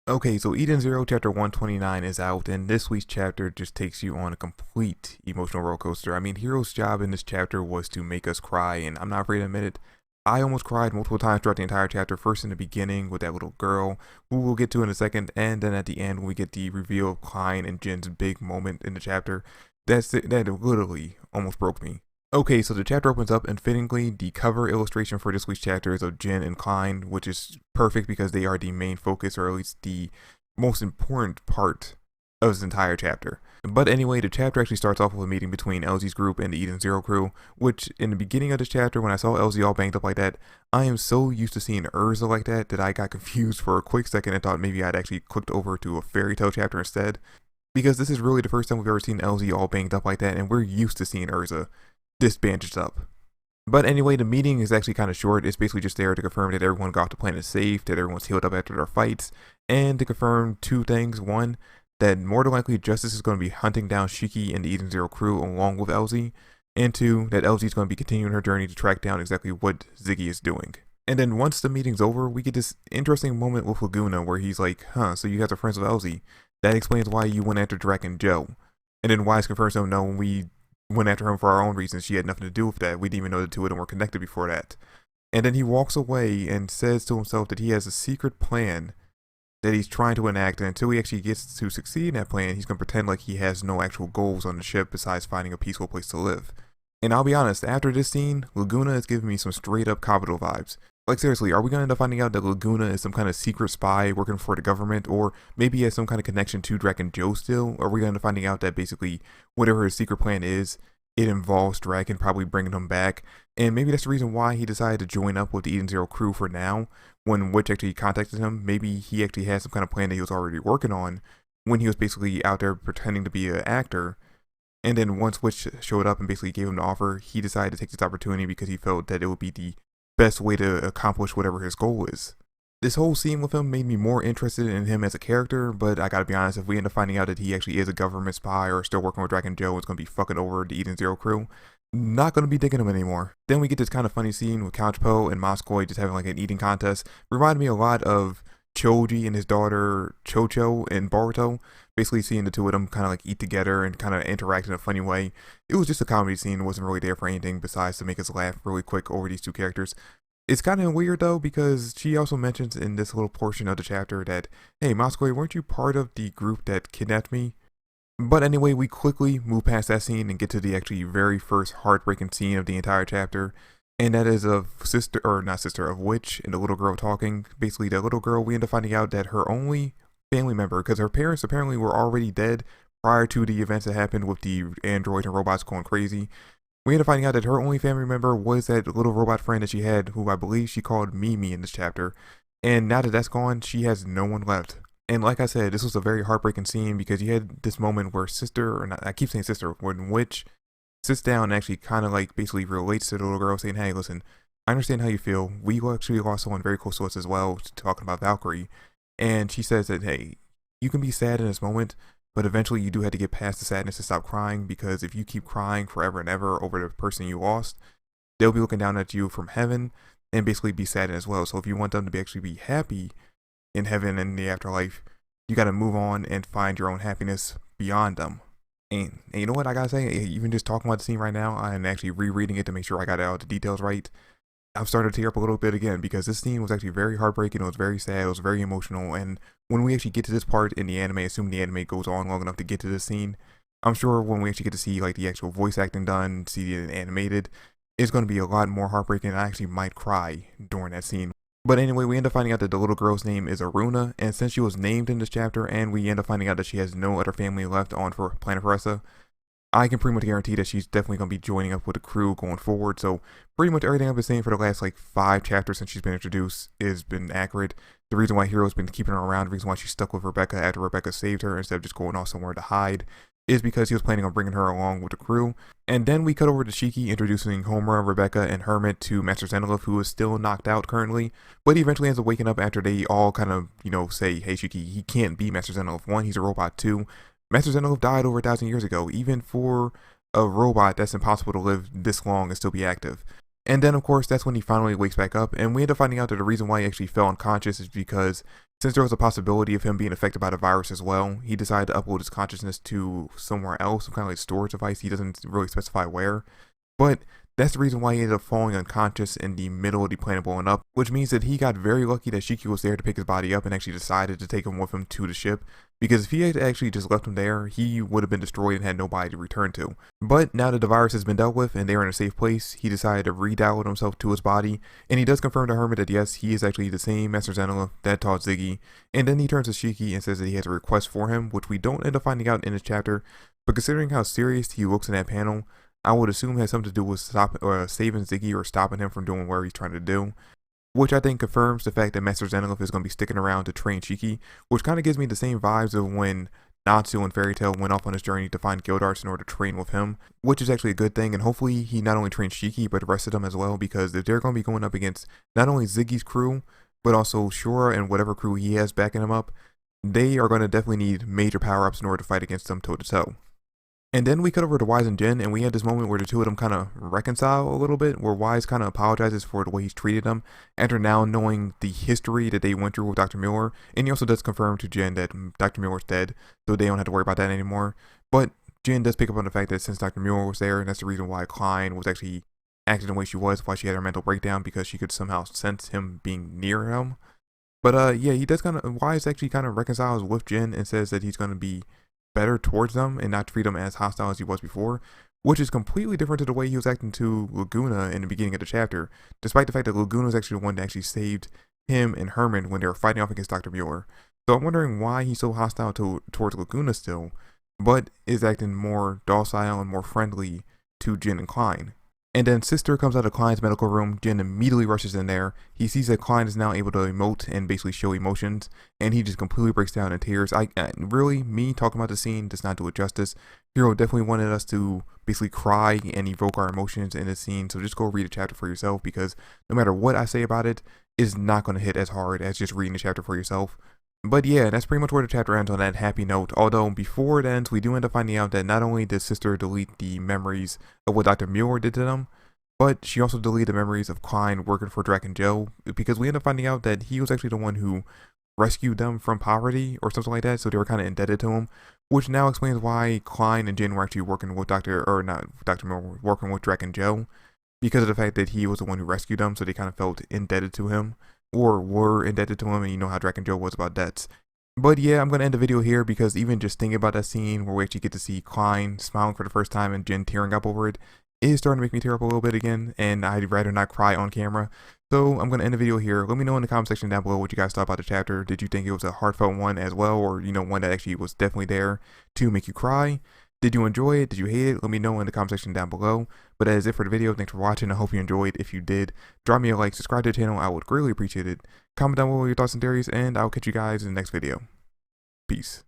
Okay, so Eden Zero Chapter 129 is out, and this week's chapter just takes you on a complete emotional roller coaster. I mean, Hero's job in this chapter was to make us cry, and I'm not afraid to admit it. I almost cried multiple times throughout the entire chapter. First in the beginning with that little girl, who we'll get to in a second, and then at the end when we get the reveal of Klein and Jin's big moment in the chapter. That literally almost broke me. Okay, so the chapter opens up, and fittingly, the cover illustration for this week's chapter is of Jin and Klein, which is perfect because they are the main focus, or at least the most important part of this entire chapter. But anyway, the chapter actually starts off with a meeting between LZ's group and the Eden Zero crew, which in the beginning of this chapter, when I saw LZ all banged up like that, I am so used to seeing Urza like that I got confused for a quick second and thought maybe I'd actually clicked over to a fairy tale chapter instead. Because this is really the first time we've ever seen LZ all banged up like that, and we're used to seeing Urza this bandaged up. But anyway, the meeting is actually kind of short. It's basically just there to confirm that everyone got off the planet safe, that everyone's healed up after their fights, and to confirm two things. One, that more than likely Justice is going to be hunting down Shiki and the Eden Zero crew along with LZ, and two, that LZ is going to be continuing her journey to track down exactly what Ziggy is doing. And then once the meeting's over, we get this interesting moment with Laguna where he's like, so you guys are friends with LZ. That explains why you went after Drac and Joe. And then Wise confirms him, no, when we went after him for our own reasons, she had nothing to do with that. We didn't even know the two of them were connected before that. And then he walks away and says to himself that he has a secret plan that he's trying to enact, and until he actually gets to succeed in that plan, he's going to pretend like he has no actual goals on the ship besides finding a peaceful place to live. And I'll be honest, after this scene, Laguna is giving me some straight up Kabuto vibes. Like seriously, are we going to end up finding out that Laguna is some kind of secret spy working for the government, or maybe he has some kind of connection to Drac and Joe still? Or are we going to end up finding out that basically whatever his secret plan is, it involves Drac and probably bringing him back? And maybe that's the reason why he decided to join up with the Eden Zero crew for now. When Witch actually contacted him, maybe he actually had some kind of plan that he was already working on when he was basically out there pretending to be an actor. And then once Witch showed up and basically gave him the offer, he decided to take this opportunity because he felt that it would be the best way to accomplish whatever his goal is. This whole scene with him made me more interested in him as a character, but I gotta be honest, if we end up finding out that he actually is a government spy or still working with Drac and Joe and is gonna be fucking over the Eden Zero crew, not gonna be digging him anymore. Then we get this kind of funny scene with Couch Po and Moskoi just having like an eating contest. Reminded me a lot of Choji and his daughter Chocho and Boruto, basically seeing the two of them kind of like eat together and kind of interact in a funny way. It was just a comedy scene, it wasn't really there for anything besides to make us laugh really quick over these two characters. It's kind of weird though, because she also mentions in this little portion of the chapter that, hey Moskoi, weren't you part of the group that kidnapped me? But anyway, we quickly move past that scene and get to the actually very first heartbreaking scene of the entire chapter. And that is of of Witch and the little girl talking. Basically, the little girl, we end up finding out that her only family member, because her parents apparently were already dead prior to the events that happened with the androids and robots going crazy. We end up finding out that her only family member was that little robot friend that she had, who I believe she called Mimi in this chapter. And now that that's gone, she has no one left. And like I said, this was a very heartbreaking scene because you had this moment where I keep saying sister, when Witch sits down and actually kind of like basically relates to the little girl saying, hey, listen, I understand how you feel. We actually lost someone very close to us as well, talking about Valkyrie. And she says that, hey, you can be sad in this moment, but eventually you do have to get past the sadness to stop crying, because if you keep crying forever and ever over the person you lost, they'll be looking down at you from heaven and basically be saddened as well. So if you want them to actually be happy in heaven and the afterlife, you got to move on and find your own happiness beyond them. And you know what I gotta say, even just talking about the scene right now and actually rereading it to make sure I got all the details right, I've started to tear up a little bit again, because this scene was actually very heartbreaking, it was very sad, it was very emotional. And when we actually get to this part in the anime, assuming the anime goes on long enough to get to this scene, I'm sure when we actually get to see like the actual voice acting done, see it animated, it's going to be a lot more heartbreaking. I actually might cry during that scene. But anyway, we end up finding out that the little girl's name is Aruna, and since she was named in this chapter, and we end up finding out that she has no other family left on for Planet Faressa, I can pretty much guarantee that she's definitely going to be joining up with the crew going forward. So pretty much everything I've been saying for the last like 5 chapters since she's been introduced has been accurate. The reason why Hero's been keeping her around, the reason why she stuck with Rebecca after Rebecca saved her instead of just going off somewhere to hide, is because he was planning on bringing her along with the crew. And then we cut over to Shiki introducing Homura, Rebecca, and Hermit to Master Zenilith, who is still knocked out currently, but he eventually ends up waking up after they all kind of, say, hey Shiki, he can't be Master Zenilith. 1, he's a robot. 2, Master Zenilith died over 1,000 years ago. Even for a robot, that's impossible to live this long and still be active. And then, of course, that's when he finally wakes back up, and we end up finding out that the reason why he actually fell unconscious is because Since there was a possibility of him being affected by the virus as well, he decided to upload his consciousness to somewhere else, some kind of like storage device. He doesn't really specify where, but that's the reason why he ended up falling unconscious in the middle of the planet blowing up, which means that he got very lucky that Shiki was there to pick his body up and actually decided to take him with him to the ship, because if he had actually just left him there, he would have been destroyed and had nobody to return to. But now that the virus has been dealt with and they're in a safe place, he decided to re-download himself to his body, and he does confirm to Herman that yes, he is actually the same Master Zenila that taught Ziggy, and then he turns to Shiki and says that he has a request for him, which we don't end up finding out in this chapter, but considering how serious he looks in that panel, I would assume it has something to do with saving Ziggy or stopping him from doing what he's trying to do, which I think confirms the fact that Master Zenilith is going to be sticking around to train Shiki, which kind of gives me the same vibes of when Natsu and Fairy Tail went off on his journey to find Gildarts in order to train with him, which is actually a good thing, and hopefully he not only trains Shiki but the rest of them as well, because if they're going to be going up against not only Ziggy's crew, but also Shura and whatever crew he has backing him up, they are going to definitely need major power-ups in order to fight against them toe-to-toe. And then we cut over to Wise and Jin, and we had this moment where the two of them kind of reconcile a little bit, where Wise kind of apologizes for the way he's treated them, after now knowing the history that they went through with Dr. Mueller, and he also does confirm to Jin that Dr. Mueller's dead, so they don't have to worry about that anymore. But Jin does pick up on the fact that since Dr. Mueller was there, and that's the reason why Klein was actually acting the way she was, why she had her mental breakdown, because she could somehow sense him being near him. But yeah, he does Wise actually kind of reconciles with Jin and says that he's going to be better towards them and not treat them as hostile as he was before, which is completely different to the way he was acting to Laguna in the beginning of the chapter, despite the fact that Laguna was actually the one that actually saved him and Herman when they were fighting off against Dr. Mueller. So I'm wondering why he's so hostile towards Laguna still, but is acting more docile and more friendly to Jin and Klein. And then Sister comes out of Klein's medical room. Jin immediately rushes in there. He sees that Klein is now able to emote and basically show emotions, and he just completely breaks down in tears. Really, me talking about the scene does not do it justice. Hiro definitely wanted us to basically cry and evoke our emotions in this scene, so just go read the chapter for yourself, because no matter what I say about it, it's not going to hit as hard as just reading the chapter for yourself. But yeah, that's pretty much where the chapter ends, on that happy note. Although before it ends, we do end up finding out that not only did Sister delete the memories of what Dr. Mueller did to them, but she also deleted the memories of Klein working for Draken Joe, because we end up finding out that he was actually the one who rescued them from poverty or something like that, so they were kind of indebted to him, which now explains why Klein and Jin were actually working with working with Draken Joe, because of the fact that he was the one who rescued them, so they kind of felt indebted to him, or were indebted to him, and you know how Draken Joe was about debts. But yeah, I'm going to end the video here, because even just thinking about that scene where we actually get to see Klein smiling for the first time and Jin tearing up over it is starting to make me tear up a little bit again, and I'd rather not cry on camera. So I'm going to end the video here. Let me know in the comment section down below what you guys thought about the chapter. Did you think it was a heartfelt one as well, or you know, one that actually was definitely there to make you cry? Did you enjoy it? Did you hate it? Let me know in the comment section down below. But that is it for the video. Thanks for watching. I hope you enjoyed. If you did, drop me a like, subscribe to the channel. I would greatly appreciate it. Comment down below your thoughts and theories, and I'll catch you guys in the next video. Peace.